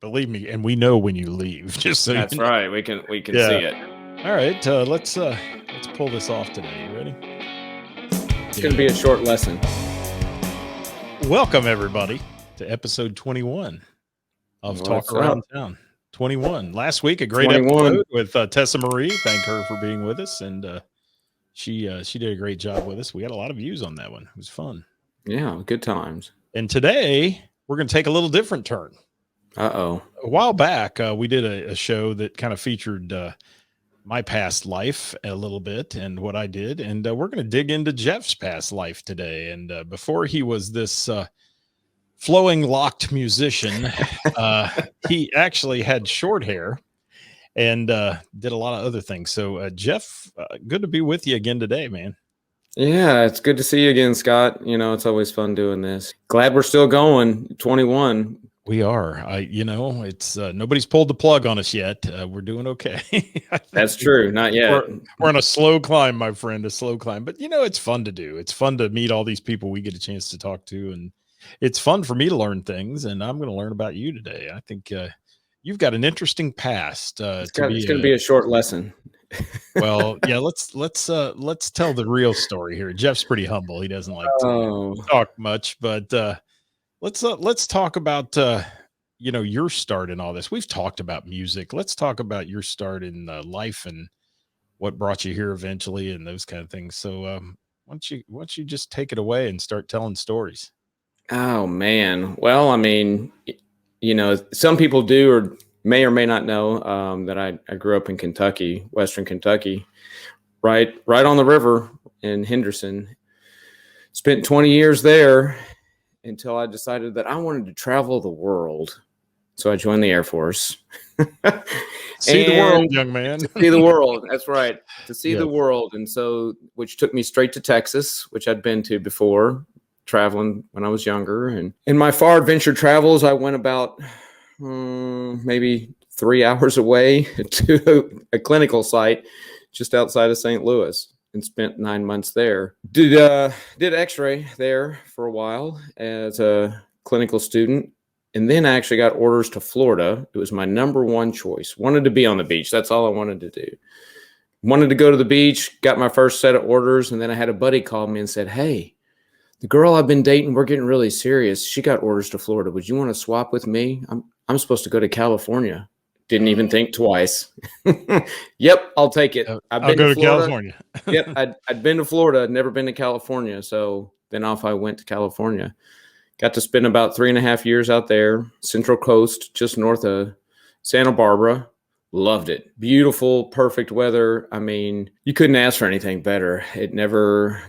Believe me, and we know when you leave. Just so That's you know. right. We can Yeah. see it. All right, let's pull this off today. You ready? It's going to be a short lesson. Welcome everybody to episode 21 of Talk Around Town. 21. Last week, a great 21. episode with Tessa Marie. Thank her for being with us, and she did a great job with us. We got a lot of views on that one. It was fun. Yeah, good times. And today we're going to take a little different turn. Uh-oh. A while back, we did a show that kind of featured my past life a little bit and what I did. And we're going to dig into Geoff's past life today. And before he was this flowing locked musician, he actually had short hair and did a lot of other things. So Geoff, good to be with you again today, man. Yeah, it's good to see you again, Scott. You know, it's always fun doing this. Glad we're still going. 21. We are. It's nobody's pulled the plug on us yet. We're doing okay. That's true. Not yet. We're on a slow climb, my friend, a slow climb. But, it's fun to do. It's fun to meet all these people we get a chance to talk to. And it's fun for me to learn things. And I'm going to learn about you today. I think you've got an interesting past. It's going to be a short lesson. Well, yeah, let's tell the real story here. Geoff's pretty humble. He doesn't like to talk much, but let's talk about your start in all this. We've talked about music. Let's talk about your start in life and what brought you here eventually and those kind of things. So why don't you just take it away and start telling stories? Oh man. Well, I mean, some people do or may not know that I grew up in Kentucky, Western Kentucky, right on the river in Henderson. Spent 20 years there until I decided that I wanted to travel the world. So I joined the Air Force. See the world, young man. See the world. That's right. To see the world. And so, which took me straight to Texas, which I'd been to before, traveling when I was younger. And in my far adventure travels, I went about maybe 3 hours away to a clinical site just outside of St. Louis and spent 9 months there. Did x-ray there for a while as a clinical student. And then I actually got orders to Florida. It was my number one choice. Wanted to be on the beach. That's all I wanted to do. Wanted to go to the beach, got my first set of orders. And then I had a buddy call me and said, hey, the girl I've been dating, we're getting really serious. She got orders to Florida. Would you want to swap with me? I'm supposed to go to California. Didn't even think twice. Yep, I'll take it. I'll go to California. Yep, I'd been to Florida, never been to California. So then off I went to California. Got to spend about 3.5 years out there, Central Coast, just north of Santa Barbara. Loved it. Beautiful, perfect weather. I mean, you couldn't ask for anything better. It never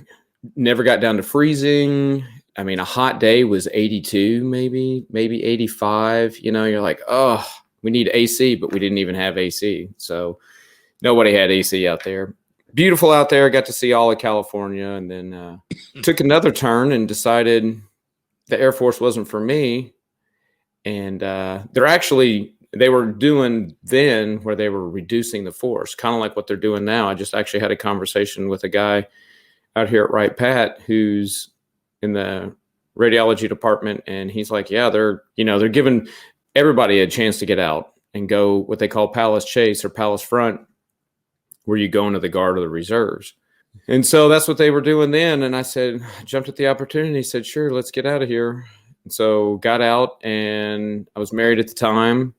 got down to freezing. I mean, a hot day was 82, maybe 85. You're like, oh, we need AC, but we didn't even have AC. So nobody had AC out there. Beautiful out there. Got to see all of California, and then took another turn and decided the Air Force wasn't for me. And they were doing then where they were reducing the force, kind of like what they're doing now. I just actually had a conversation with a guy out here at Wright Pat who's in the radiology department. And he's like, yeah, they're giving everybody a chance to get out and go what they call Palace Chase or Palace Front, where you go into the Guard or the reserves. And so that's what they were doing then. And I said, jumped at the opportunity. He said, sure, let's get out of here. And so got out, and I was married at the time,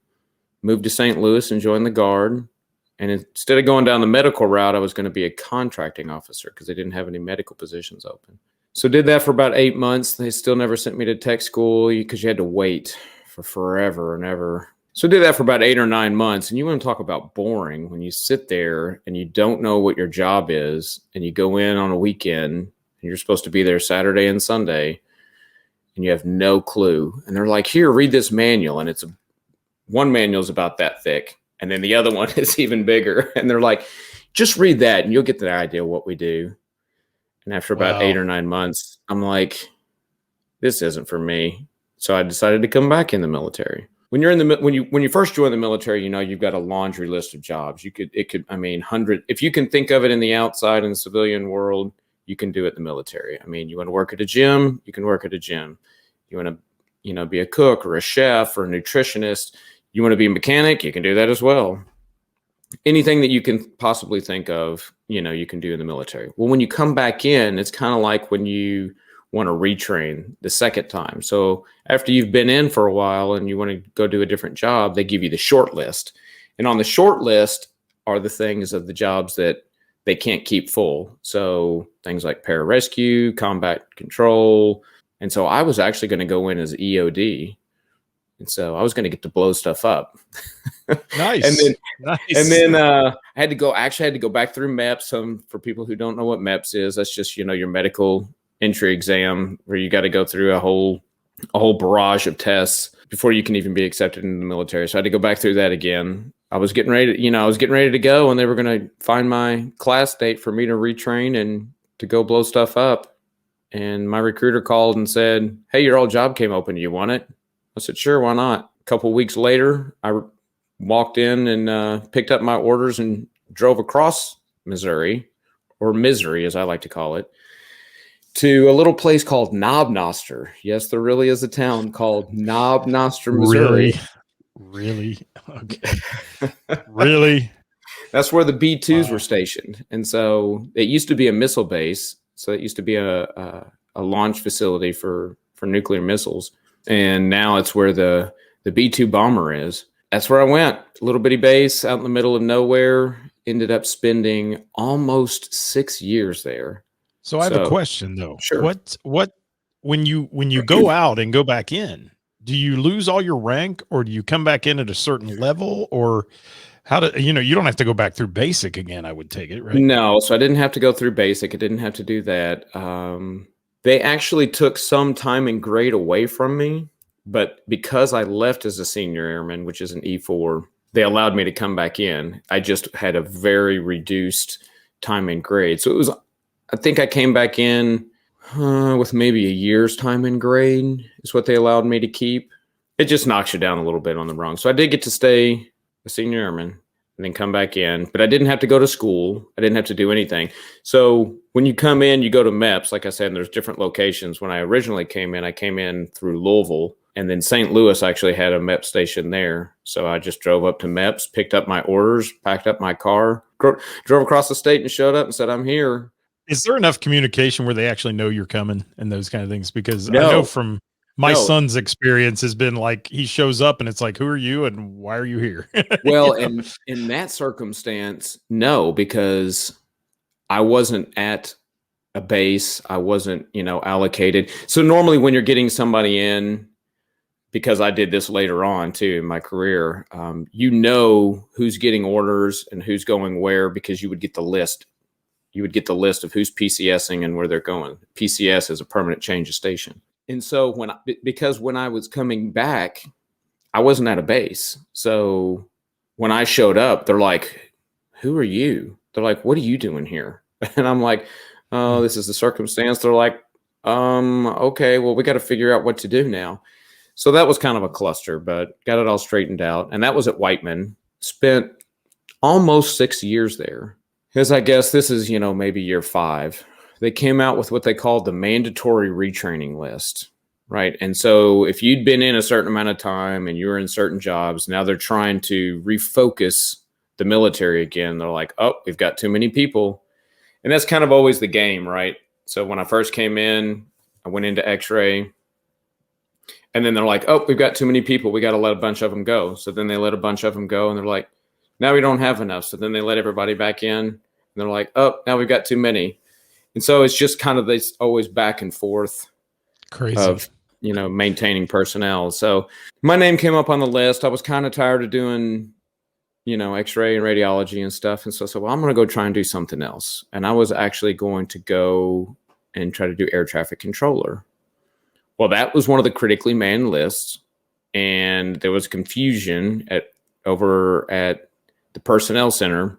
moved to St. Louis and joined the Guard. And instead of going down the medical route, I was going to be a contracting officer because they didn't have any medical positions open. So did that for about 8 months. They still never sent me to tech school because you had to wait for forever and ever. So did that for about 8 or 9 months. And you want to talk about boring when you sit there and you don't know what your job is, and you go in on a weekend and you're supposed to be there Saturday and Sunday, and you have no clue. And they're like, here, read this manual. And one manual is about that thick, and then the other one is even bigger. And they're like, just read that and you'll get the idea of what we do. And after about 8 or 9 months, I'm like, this isn't for me. So I decided to come back in the military. When you first join the military, you've got a laundry list of jobs. If you can think of it in the outside in the civilian world, you can do it in the military. I mean, you want to work at a gym, you can work at a gym. You want to, be a cook or a chef or a nutritionist, You want to be a mechanic, you can do that as well. Anything that you can possibly think of, you can do in the military. Well, when you come back in, it's kind of like when you want to retrain the second time. So after you've been in for a while and you want to go do a different job, they give you the short list. And on the short list are the things of the jobs that they can't keep full. So things like pararescue, combat control. And so I was actually going to go in as EOD. And so I was going to get to blow stuff up. Nice. And then I had to go back through MEPS. For people who don't know what MEPS is, that's just, your medical entry exam where you got to go through a whole barrage of tests before you can even be accepted in the military. So I had to go back through that again. I was getting ready to go, and they were going to find my class date for me to retrain and to go blow stuff up. And my recruiter called and said, "Hey, your old job came open. Do you want it?" I said, "Sure, why not?" A couple of weeks later, I walked in and picked up my orders and drove across Missouri, or Misery as I like to call it, to a little place called Knob Noster. Yes, there really is a town called Knob Noster, Missouri. Really? Okay. Really? That's where the B-2s were stationed. And so it used to be a missile base. So it used to be a launch facility for nuclear missiles. And now it's where the B-2 bomber is. That's where I went. A little bitty base out in the middle of nowhere. Ended up spending almost 6 years there. So I have a question though. Sure. What when you go out and go back in, do you lose all your rank, or do you come back in at a certain level, or how do you don't have to go back through basic again, I would take it, right? No, so I didn't have to go through basic. I didn't have to do that. They actually took some time and grade away from me, but because I left as a senior airman, which is an E4, they allowed me to come back in. I just had a very reduced time and grade. So I think I came back in with maybe a year's time and grade is what they allowed me to keep. It just knocks you down a little bit on the rung. So I did get to stay a senior airman and then come back in, but I didn't have to go to school. I didn't have to do anything. So when you come in, you go to MEPS. Like I said, and there's different locations. When I originally came in, I came in through Louisville, and then St. Louis actually had a MEPS station there. So I just drove up to MEPS, picked up my orders, packed up my car, drove across the state and showed up and said, "I'm here." Is there enough communication where they actually know you're coming and those kind of things? Because I know from my son's experience has been like, he shows up and it's like, "Who are you and why are you here?" Well, in that circumstance, no, because I wasn't at a base. I wasn't, allocated. So normally when you're getting somebody in, because I did this later on too in my career, who's getting orders and who's going where, because you would get the list. You would get the list of who's PCSing and where they're going. PCS is a permanent change of station. And so because when I was coming back, I wasn't at a base. So when I showed up, they're like, "Who are you?" They're like, "What are you doing here?" And I'm like, "Oh, this is the circumstance." They're like, "Okay, well, we got to figure out what to do now." So that was kind of a cluster, but got it all straightened out. And that was at Whiteman. Spent almost 6 years there. Because I guess this is, maybe year 5. They came out with what they called the mandatory retraining list, right? And so if you'd been in a certain amount of time and you were in certain jobs, now they're trying to refocus the military again. They're like, "Oh, we've got too many people." And that's kind of always the game, right? So when I first came in, I went into X-ray. And then they're like, "Oh, we've got too many people. We got to let a bunch of them go." So then they let a bunch of them go, and they're like, "Now we don't have enough." So then they let everybody back in, and they're like, "Oh, now we've got too many." And so it's just kind of this always back and forth of, maintaining personnel. So my name came up on the list. I was kind of tired of doing, X-ray and radiology and stuff. And so I said, "Well, I'm going to go try and do something else." And I was actually going to go and try to do air traffic controller. Well, that was one of the critically manned lists, and there was confusion over at the personnel center,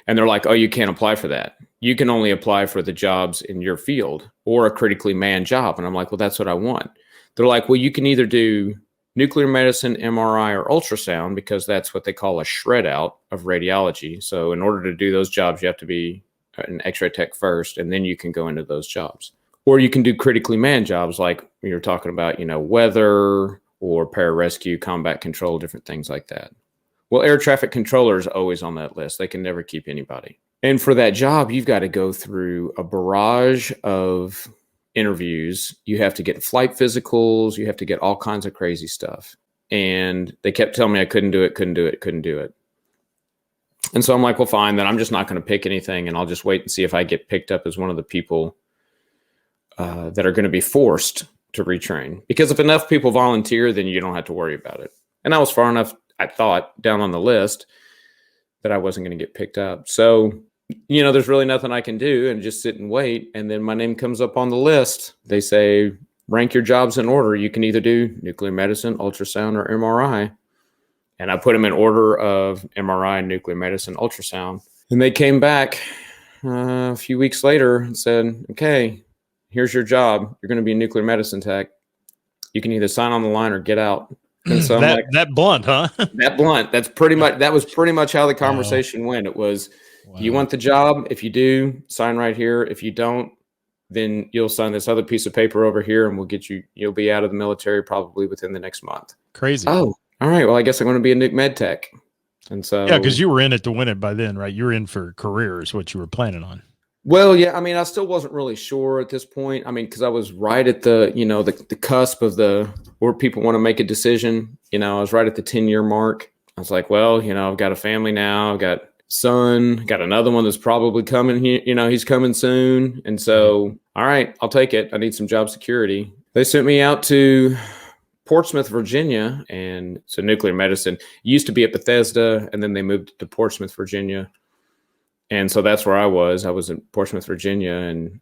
and they're like, "Oh, you can't apply for that. You can only apply for the jobs in your field or a critically manned job." And I'm like, "Well, that's what I want." They're like, "Well, you can either do nuclear medicine, MRI, or ultrasound, because that's what they call a shred out of radiology. So in order to do those jobs, you have to be an X-ray tech first, and then you can go into those jobs. Or you can do critically manned jobs like you're talking about, weather or pararescue, combat control, different things like that. Well, air traffic controller is always on that list. They can never keep anybody. And for that job, you've got to go through a barrage of interviews. You have to get flight physicals. You have to get all kinds of crazy stuff. And they kept telling me I couldn't do it. And so I'm like, well, fine, then I'm just not going to pick anything, and I'll just wait and see if I get picked up as one of the people that are going to be forced to retrain. Because if enough people volunteer, then you don't have to worry about it. And I was far enough, I thought, down on the list that I wasn't going to get picked up. So, there's really nothing I can do and just sit and wait. And then my name comes up on the list. They say, rank your jobs in order. You can either do nuclear medicine, ultrasound, or MRI. And I put them in order of MRI, nuclear medicine, ultrasound. And they came back a few weeks later and said, okay, here's your job. You're going to be a nuclear medicine tech. You can either sign on the line or get out. And so that blunt, huh? That blunt. That was pretty much how the conversation went. It was, do you want the job? If you do, sign right here. If you don't, then you'll sign this other piece of paper over here, and you'll be out of the military probably within the next month. Crazy. Oh, all right. Well, I guess I'm going to be a nuke med tech. And so, yeah, because you were in it to win it by then, right? You were in for career is what you were planning on. Well, yeah. I mean, I still wasn't really sure at this point. I mean, because I was right at the, the cusp of where people want to make a decision. I was right at the 10-year mark. I was like, well, I've got a family now. I've got son, got another one that's probably coming here. He's coming soon. And so, all right, I'll take it. I need some job security. They sent me out to Portsmouth, Virginia. And so nuclear medicine used to be at Bethesda, and then they moved to Portsmouth, Virginia. And so that's where I was. I was in Portsmouth, Virginia, and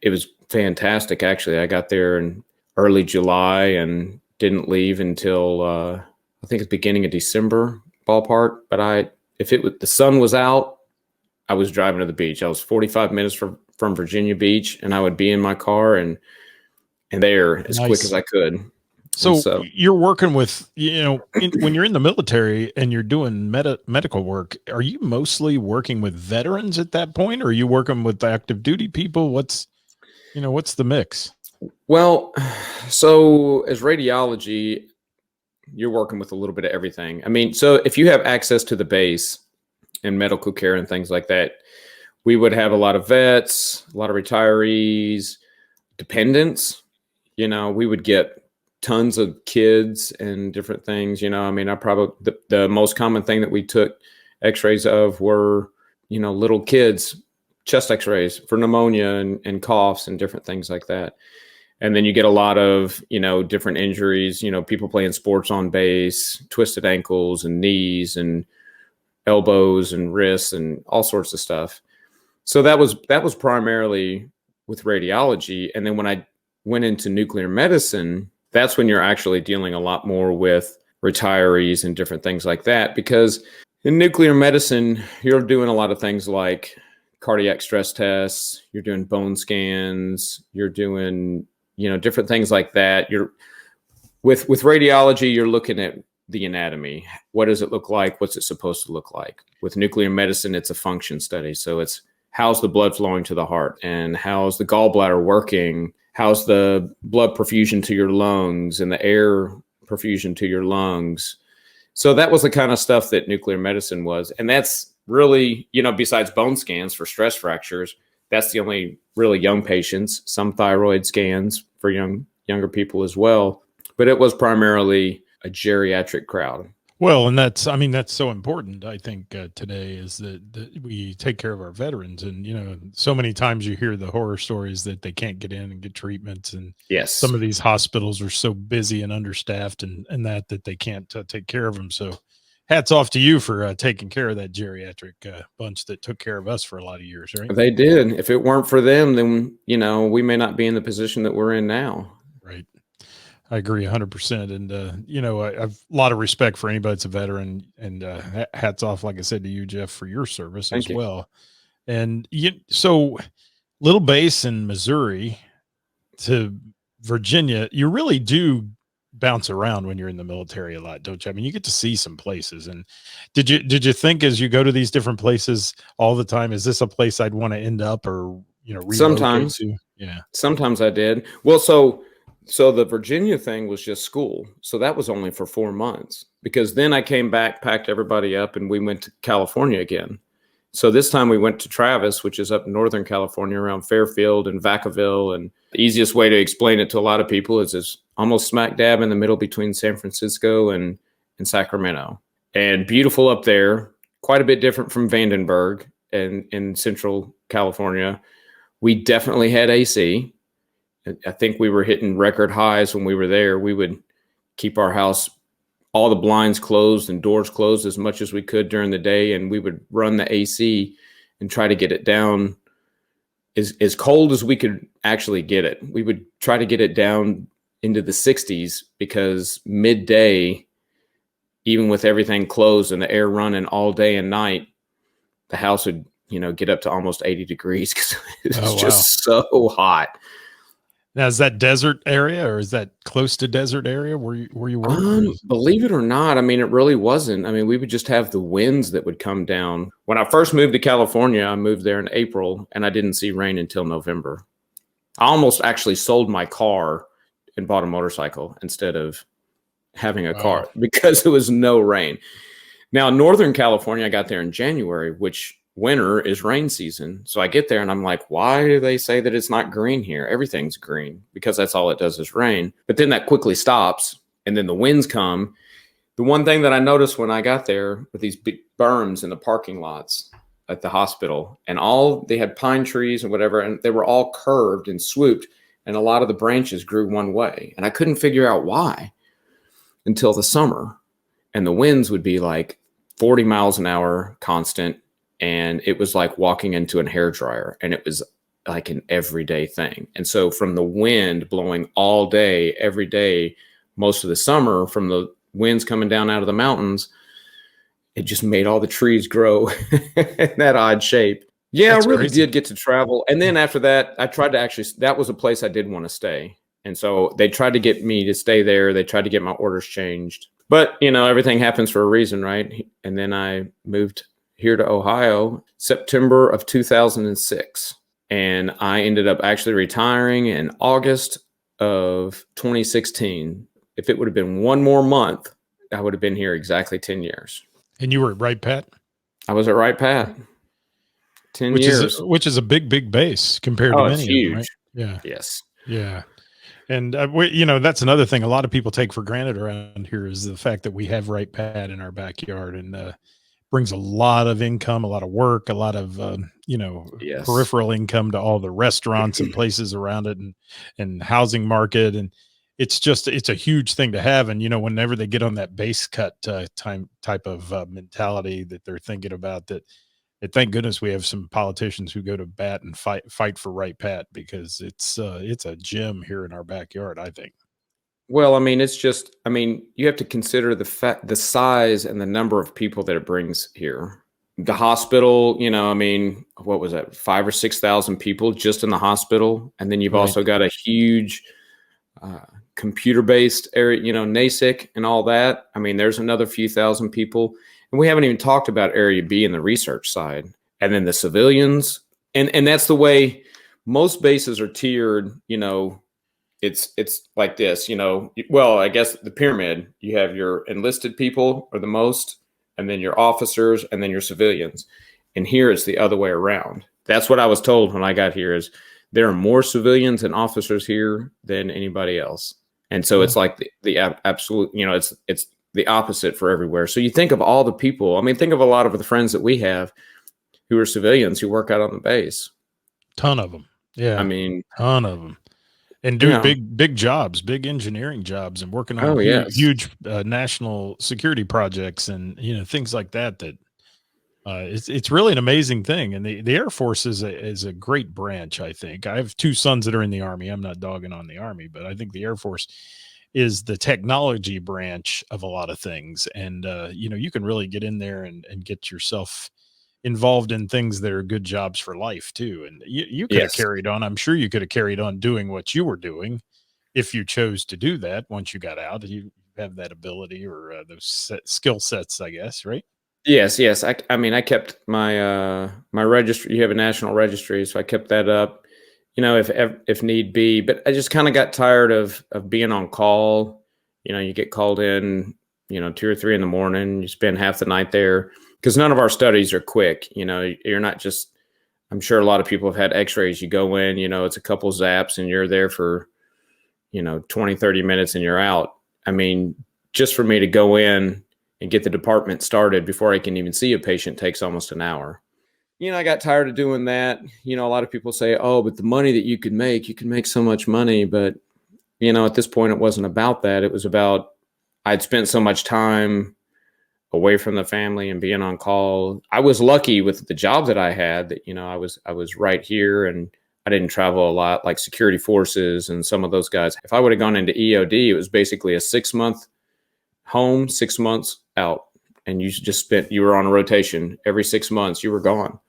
it was fantastic. Actually, I got there in early July and didn't leave until I think it's beginning of December ballpark. But if the sun was out, I was driving to the beach. I was 45 minutes from Virginia Beach, and I would be in my car and there as quick as I could. So you're working with, when you're in the military and you're doing medical work, are you mostly working with veterans at that point? Or are you working with active duty people? What's the mix? Well, so as radiology, you're working with a little bit of everything. I mean, so if you have access to the base and medical care and things like that, we would have a lot of vets, a lot of retirees, dependents. We would get tons of kids and different things. I mean, the most common thing that we took x-rays of were, little kids, chest x-rays for pneumonia and coughs and different things like that. And then you get a lot of, different injuries, people playing sports on base, twisted ankles and knees and elbows and wrists and all sorts of stuff. So that was primarily with radiology. And then when I went into nuclear medicine, that's when you're actually dealing a lot more with retirees and different things like that. Because in nuclear medicine, you're doing a lot of things like cardiac stress tests, you're doing bone scans, you're doing, different things like that. You're with radiology, you're looking at the anatomy. What does it look like? What's it supposed to look like? With nuclear medicine, it's a function study. So it's how's the blood flowing to the heart, and how's the gallbladder working? How's the blood perfusion to your lungs and the air perfusion to your lungs? So that was the kind of stuff that nuclear medicine was. And that's really, besides bone scans for stress fractures, that's the only really young patients, some thyroid scans for younger people as well. But it was primarily a geriatric crowd. Well, and that's so important. I think today is that we take care of our veterans, and so many times you hear the horror stories that they can't get in and get treatments, and yes, some of these hospitals are so busy and understaffed, and that they can't take care of them. So, hats off to you for taking care of that geriatric bunch that took care of us for a lot of years, right? They did. If it weren't for them, then we may not be in the position that we're in now. Right. I agree 100%. And, I have a lot of respect for anybody that's a veteran, and hats off, like I said, to you, Geoff, for your service as well. And so little base in Missouri to Virginia, you really do bounce around when you're in the military a lot, don't you? I mean, you get to see some places. And did you think as you go to these different places all the time, is this a place I'd want to end up or, sometimes, to? Yeah, sometimes I did. Well, so So the Virginia thing was just school. So that was only for 4 months, because then I came back, packed everybody up, and we went to California again. So this time we went to Travis, which is up in Northern California around Fairfield and Vacaville. And the easiest way to explain it to a lot of people is it's almost smack dab in the middle between San Francisco and Sacramento. And beautiful up there, quite a bit different from Vandenberg and in Central California. We definitely had AC. I think we were hitting record highs when we were there. We would keep our house, all the blinds closed and doors closed as much as we could during the day. And we would run the AC and try to get it down as cold as we could actually get it. We would try to get it down into the 60s, because midday, even with everything closed and the air running all day and night, the house would, get up to almost 80 degrees because it was just so hot. Now, is that desert area, or is that close to desert area where you were? Believe it or not, I mean, it really wasn't. I mean, we would just have the winds that would come down. When I first moved to California, I moved there in April, and I didn't see rain until November. I almost actually sold my car and bought a motorcycle instead of having a car, because there was no rain. Now, in Northern California, I got there in January, which winter is rain season. So I get there and I'm like, why do they say that it's not green here? Everything's green, because that's all it does is rain. But then that quickly stops, and then the winds come. The one thing that I noticed when I got there with these big berms in the parking lots at the hospital, and they had pine trees and whatever, and they were all curved and swooped, and a lot of the branches grew one way. And I couldn't figure out why until the summer. And the winds would be like 40 miles an hour constant. And it was like walking into a hairdryer, and it was like an everyday thing. And so from the wind blowing all day, every day, most of the summer, from the winds coming down out of the mountains, it just made all the trees grow in that odd shape. Yeah, I really did get to travel. And then after that, I tried to that was a place I did want to stay. And so they tried to get me to stay there. They tried to get my orders changed. But, everything happens for a reason, right? And then I moved here to Ohio, September of 2006. And I ended up actually retiring in August of 2016. If it would have been one more month, I would have been here exactly 10 years. And you were at Wright Pat? I was at Wright Pat. 10 years. Which is a big base compared to many it's huge. Of them, right? Yeah. Yes. Yeah. And, that's another thing a lot of people take for granted around here is the fact that we have Wright Pat in our backyard, and brings a lot of income, a lot of work, a lot of, yes, peripheral income to all the restaurants and places around it, and housing market. And it's a huge thing to have. And, whenever they get on that base cut type of mentality that they're thinking about that, thank goodness we have some politicians who go to bat and fight for Wright Pat, because it's a gem here in our backyard, I think. Well, I mean, you have to consider the size and the number of people that it brings here. The hospital, what was that? 5,000 or 6,000 people just in the hospital. And then you've also got a huge computer-based area, NASIC and all that. I mean, there's another few thousand people. And we haven't even talked about Area B and the research side. And then the civilians. And that's the way most bases are tiered, It's like this, well, I guess the pyramid, you have your enlisted people are the most, and then your officers, and then your civilians. And here it's the other way around. That's what I was told when I got here, is there are more civilians and officers here than anybody else. And so it's like the absolute, it's the opposite for everywhere. So you think of all the people, think of a lot of the friends that we have who are civilians who work out on the base. Ton of them. Yeah. Ton of them. And do big jobs, big engineering jobs, and working on huge national security projects, and things like that. It's really an amazing thing. And the Air Force is a great branch. I think I have two sons that are in the Army. I'm not dogging on the Army, but I think the Air Force is the technology branch of a lot of things. And you can really get in there and get yourself involved in things that are good jobs for life too. And you could have carried on. I'm sure you could have carried on doing what you were doing if you chose to do that. Once you got out, you have that ability or those skill sets, I guess. Right. Yes. I kept my registry. You have a national registry. So I kept that up. if need be. But I just kind of got tired of being on call. You get called in, 2 or 3 in the morning. You spend half the night there because none of our studies are quick. You're not just. I'm sure a lot of people have had X-rays. You go in, it's a couple zaps, and you're there for 20, 30 minutes, and you're out. I mean, just for me to go in and get the department started before I can even see a patient takes almost an hour. I got tired of doing that. A lot of people say, oh, but the money that you can make so much money. But, at this point, it wasn't about that. It was about I'd spent so much time away from the family and being on call. I was lucky with the job that I had that, I was right here and I didn't travel a lot like security forces and some of those guys. If I would have gone into EOD, it was basically a 6-month home, 6 months out. And you were on a rotation every 6 months, you were gone.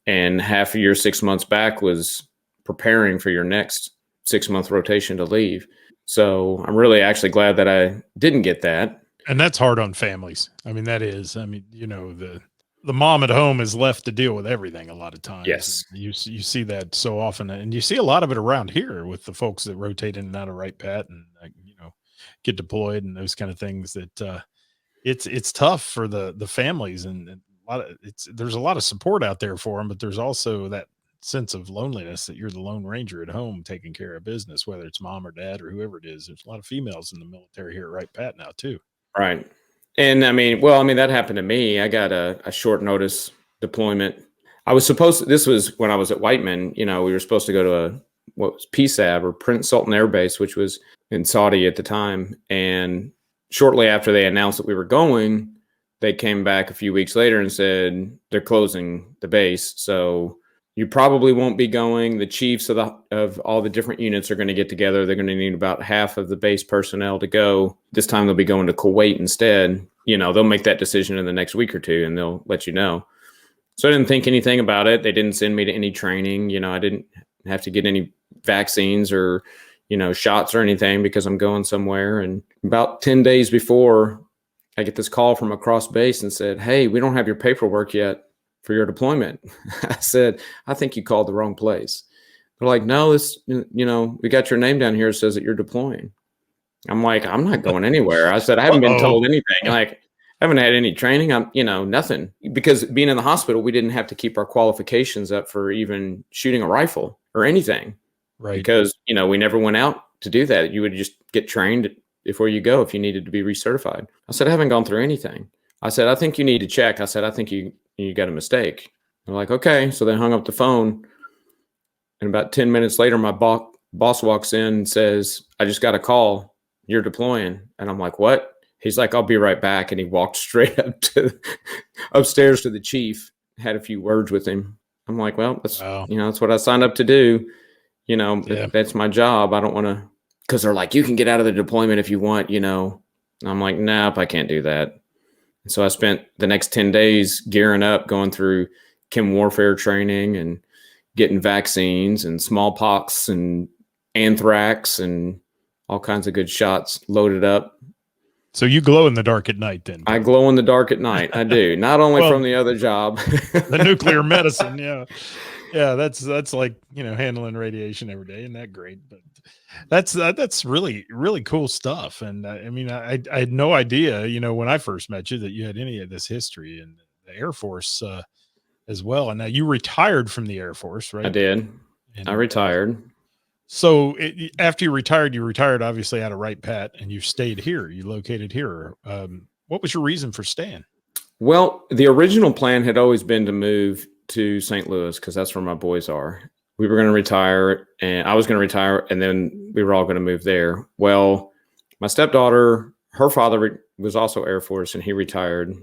And half of your 6 months back was preparing for your next 6-month rotation to leave. So I'm really actually glad that I didn't get that. And that's hard on families. I mean, that is, the mom at home is left to deal with everything a lot of times. Yes. You see that so often, and you see a lot of it around here with the folks that rotate in and out of Right Pat and, get deployed and those kind of things that, it's tough for the families and there's a lot of support out there for them, but there's also that sense of loneliness that you're the Lone Ranger at home taking care of business, whether it's mom or dad or whoever it is. There's a lot of females in the military here at Right Pat now too. Right. And that happened to me. I got a short notice deployment. This was when I was at Whiteman, we were supposed to go to what was PSAB or Prince Sultan Air Base, which was in Saudi at the time. And shortly after they announced that we were going, they came back a few weeks later and said they're closing the base. So you probably won't be going. The chiefs of all the different units are going to get together. They're going to need about half of the base personnel to go. This time they'll be going to Kuwait instead. They'll make that decision in the next week or two and they'll let you know. So I didn't think anything about it. They didn't send me to any training. I didn't have to get any vaccines or, shots or anything because I'm going somewhere. And about 10 days before, I get this call from across base and said, hey, we don't have your paperwork yet for your deployment. I said, I think you called the wrong place. They're like, no, we got your name down here. It says that you're deploying. I'm like, I'm not going anywhere. I said, I haven't been told anything. Like, I haven't had any training. I'm, nothing. Because being in the hospital, we didn't have to keep our qualifications up for even shooting a rifle or anything. Right. Because, we never went out to do that. You would just get trained before you go if you needed to be recertified. I said, I haven't gone through anything. I said, I think you need to check. I said, I think you got a mistake. They're like, okay. So they hung up the phone. And about 10 minutes later, my boss walks in and says, I just got a call. You're deploying. And I'm like, what? He's like, I'll be right back. And he walked straight up upstairs to the chief, had a few words with him. I'm like, well, that's, that's what I signed up to do. That's my job. I don't want to, because they're like, you can get out of the deployment if you want, And I'm like, nope, I can't do that. And so I spent the next 10 days gearing up, going through chem warfare training and getting vaccines and smallpox and anthrax and all kinds of good shots loaded up. So you glow in the dark at night then? I glow in the dark at night. I do. Not only from the other job. The nuclear medicine. Yeah. Yeah. That's like, handling radiation every day. Isn't that great? But that's really, really cool stuff. And I had no idea, when I first met you that you had any of this history in the Air Force as well. And now you retired from the Air Force, right? I did. I retired. So after you retired obviously out of Right Pat, and you stayed here. You located here. What was your reason for staying? Well, the original plan had always been to move to St. Louis because that's where my boys are. We were going to retire, and I was going to retire, and then we were all going to move there. Well, my stepdaughter, her father was also Air Force, and he retired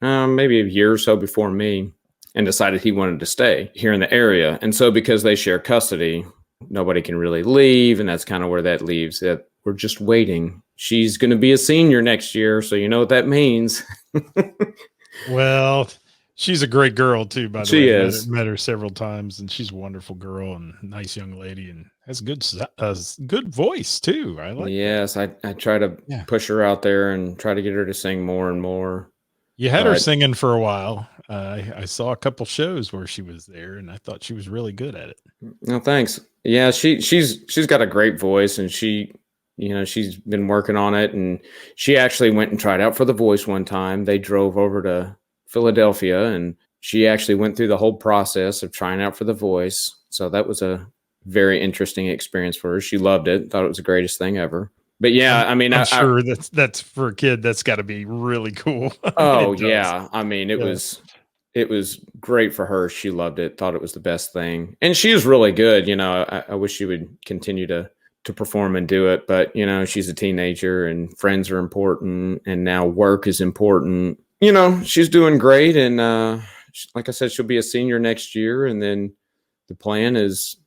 maybe a year or so before me, and decided he wanted to stay here in the area. And so because they share custody, nobody can really leave, and that's kind of where that leaves. That we're just waiting. She's going to be a senior next year, so you know what that means. Well, she's a great girl too, by the way. She is. Met her several times, and she's a wonderful girl and nice young lady, and has good voice too. I like. Yes, I try to push her out there and try to get her to sing more and more. You had her singing for a while, I saw a couple shows where she was there, and I thought she was really good at it. No, thanks. Yeah, she's got a great voice, and she's been working on it, and she actually went and tried out for The Voice one time. They drove over to Philadelphia, and she actually went through the whole process of trying out for The Voice. So that was a very interesting experience for her. She loved it, thought it was the greatest thing ever. But yeah, I mean, I'm sure that's for a kid. That's got to be really cool. oh It does. yeah, I mean, Yeah. it was great for her. She loved it, thought it was the best thing, and she was really good. I wish she would continue to perform and do it, but she's a teenager, and friends are important, and now work is important. She's doing great, and like I said, she'll be a senior next year, and then the plan is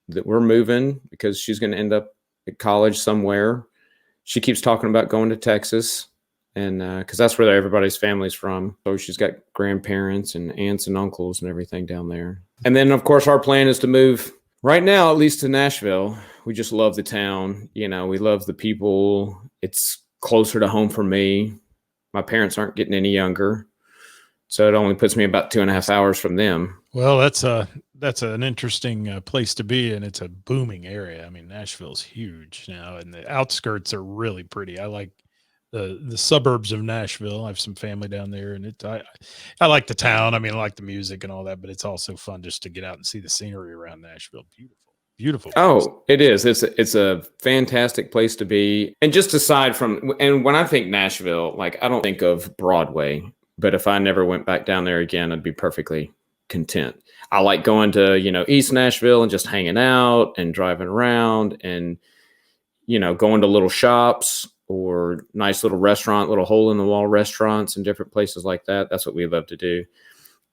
that we're moving because she's going to end up at college somewhere. She keeps talking about going to Texas, and because that's where everybody's family's from. So she's got grandparents and aunts and uncles and everything down there. And then, of course, our plan is to move right now, at least to Nashville. We just love the town. We love the people. It's closer to home for me. My parents aren't getting any younger, so it only puts me about 2.5 hours from them. Well, that's an interesting place to be, and it's a booming area. I mean, Nashville's huge now, and the outskirts are really pretty. I like the suburbs of Nashville. I have some family down there, and I like the town. I mean, I like the music and all that, but it's also fun just to get out and see the scenery around Nashville. Beautiful, beautiful place. Oh, it is. It's a fantastic place to be. And just aside from, and when I think Nashville, like I don't think of Broadway, but if I never went back down there again, I'd be perfectly content. I like going to, East Nashville and just hanging out and driving around and, going to little shops or nice little little hole in the wall restaurants and different places like that. That's what we love to do.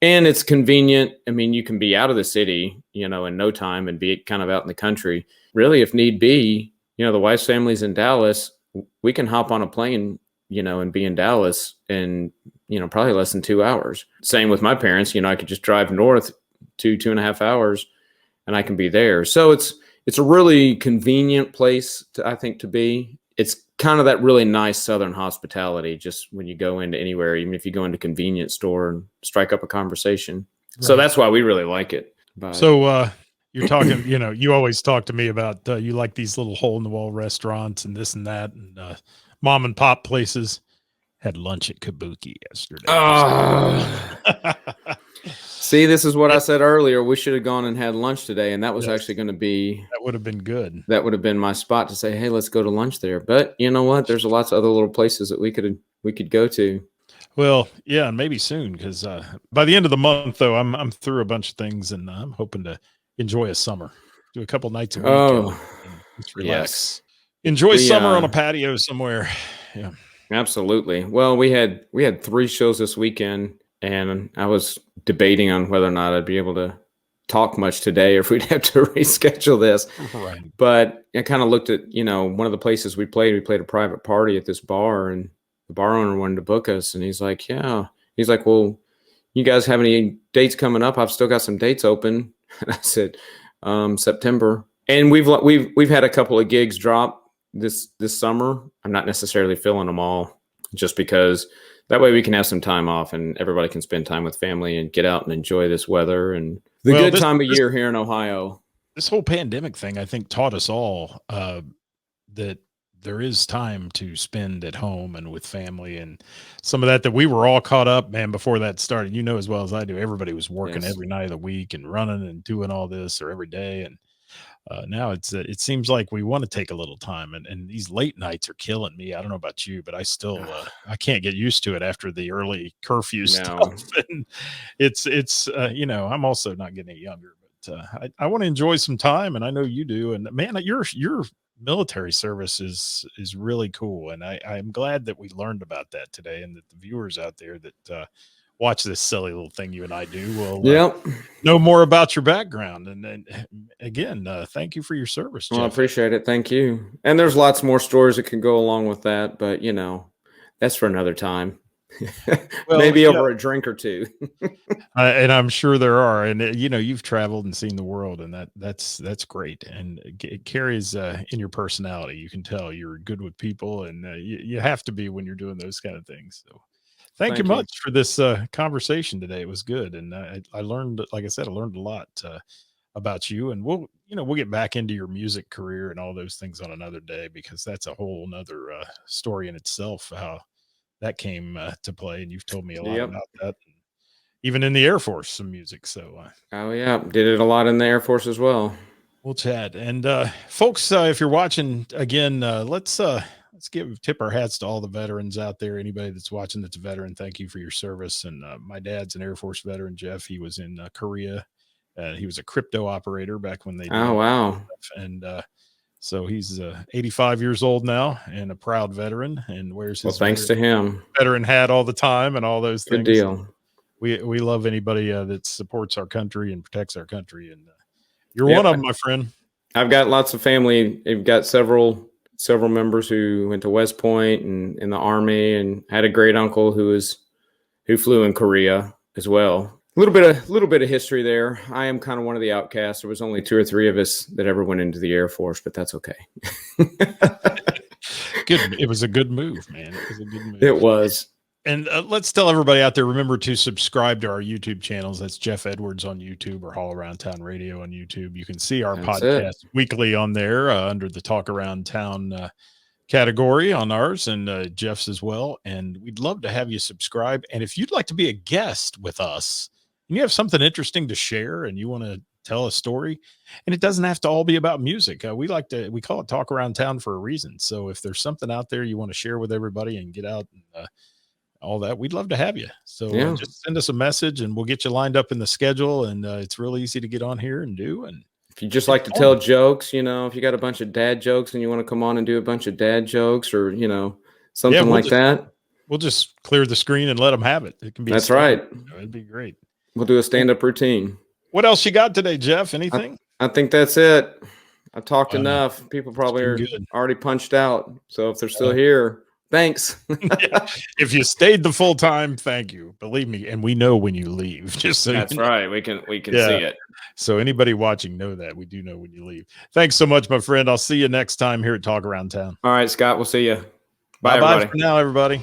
And it's convenient. I mean, you can be out of the city, in no time and be kind of out in the country. Really, if need be, the wife's family's in Dallas. We can hop on a plane, and be in Dallas in, probably less than 2 hours. Same with my parents. I could just drive north 2.5 hours and I can be there. So it's a really convenient place I think to be. It's kind of that really nice Southern hospitality, just when you go into anywhere, even if you go into a convenience store and strike up a conversation. Right. So that's why we really like it. But so you're talking, you always talk to me about you like these little hole in the wall restaurants and this and that and mom and pop places. Had lunch at Kabuki yesterday. See, this is what I said earlier. We should have gone and had lunch today, and that was actually going to be... That would have been good. That would have been my spot to say, hey, let's go to lunch there. But you know what? There's lots of other little places that we could go to. Well, yeah, and maybe soon, because by the end of the month, though, I'm through a bunch of things, and I'm hoping to enjoy a summer. Do a couple nights a week. Oh, just relax. Yes. Enjoy summer on a patio somewhere. Yeah. Absolutely. Well, we had 3 shows this weekend, and I was debating on whether or not I'd be able to talk much today or if we'd have to reschedule this. Right. But I kind of looked at, one of the places we played a private party at this bar, and the bar owner wanted to book us. And he's like, yeah. He's like, well, you guys have any dates coming up? I've still got some dates open. And I said, September. And we've had a couple of gigs drop this summer. I'm not necessarily filling them all, just because that way we can have some time off and everybody can spend time with family and get out and enjoy this weather and the good time of year here in Ohio. This whole pandemic thing, I think, taught us all that there is time to spend at home and with family, and some of that we were all caught up, man, before that started. As well as I do, everybody was working every night of the week and running and doing all this or every day. And now it seems like we want to take a little time, and these late nights are killing me. I don't know about you, but I still I can't get used to it after the early curfew stuff. And it's I'm also not getting any younger, but I want to enjoy some time, and I know you do. And man, your military service is really cool, and I'm glad that we learned about that today, and that the viewers out there that watch this silly little thing you and I do will know more about your background. And then again, thank you for your service, Geoff. Well, I appreciate it. Thank you. And there's lots more stories that can go along with that, but that's for another time. Well, maybe over a drink or two. And I'm sure there are. And you've traveled and seen the world, and that's great. And it carries in your personality. You can tell you're good with people, and you have to be when you're doing those kind of things. So Thank you Thank you. much for this conversation today. It was good, and I learned, like I said, I learned a lot about you. And we'll get back into your music career and all those things on another day, because that's a whole nother story in itself. How that came to play, and you've told me a lot Yep. about that. Even in the Air Force, some music. So Oh yeah, did it a lot in the Air Force as well. we'll chat. And folks, if you're watching again, let's tip our hats to all the veterans out there. Anybody that's watching that's a veteran, thank you for your service. And my dad's an Air Force veteran, Geoff. He was in Korea. He was a crypto operator back when they did Oh all wow. that stuff. And so he's 85 years old now and a proud veteran, and wears Well, his thanks to him. veteran hat all the time and all those Good things. deal. We love anybody that supports our country and protects our country. And you're Yep. one of them, my friend. I've got lots of family. I've got several members who went to West Point and in the Army, and had a great uncle who flew in Korea as well. A little bit of history there. I am kind of one of the outcasts. There was only 2 or 3 of us that ever went into the Air Force, but that's okay. Good. It was a good move, man. It was a good move. It was. And let's tell everybody out there, remember to subscribe to our YouTube channels. That's Geoff Edwards on YouTube, or All Around Town Radio on YouTube. You can see our That's podcast weekly on there under the Talk Around Town category on ours, and Geoff's as well. And we'd love to have you subscribe. And if you'd like to be a guest with us and you have something interesting to share and you want to tell a story, and it doesn't have to all be about music, we call it Talk Around Town for a reason. So if there's something out there you want to share with everybody and get out and all that, we'd love to have you. So Yeah. just send us a message and we'll get you lined up in the schedule. And it's real easy to get on here and do. And If you just like to tell jokes, if you got a bunch of dad jokes and you want to come on and do a bunch of dad jokes, or something like that, we'll just clear the screen and let them have it. It can be. That's right. It'd be great. We'll do a stand-up routine. What else you got today, Geoff? Anything? I think that's it. I talked enough. People probably are good. already punched out. So if they're still here, thanks. If you stayed the full time, thank you. Believe me, and we know when you leave. Just so that's you know. right. We can see it. So anybody watching, know that we do know when you leave. Thanks so much, my friend. I'll see you next time here at Talk Around Town. All right, Scott. We'll see you. Bye bye for now, everybody.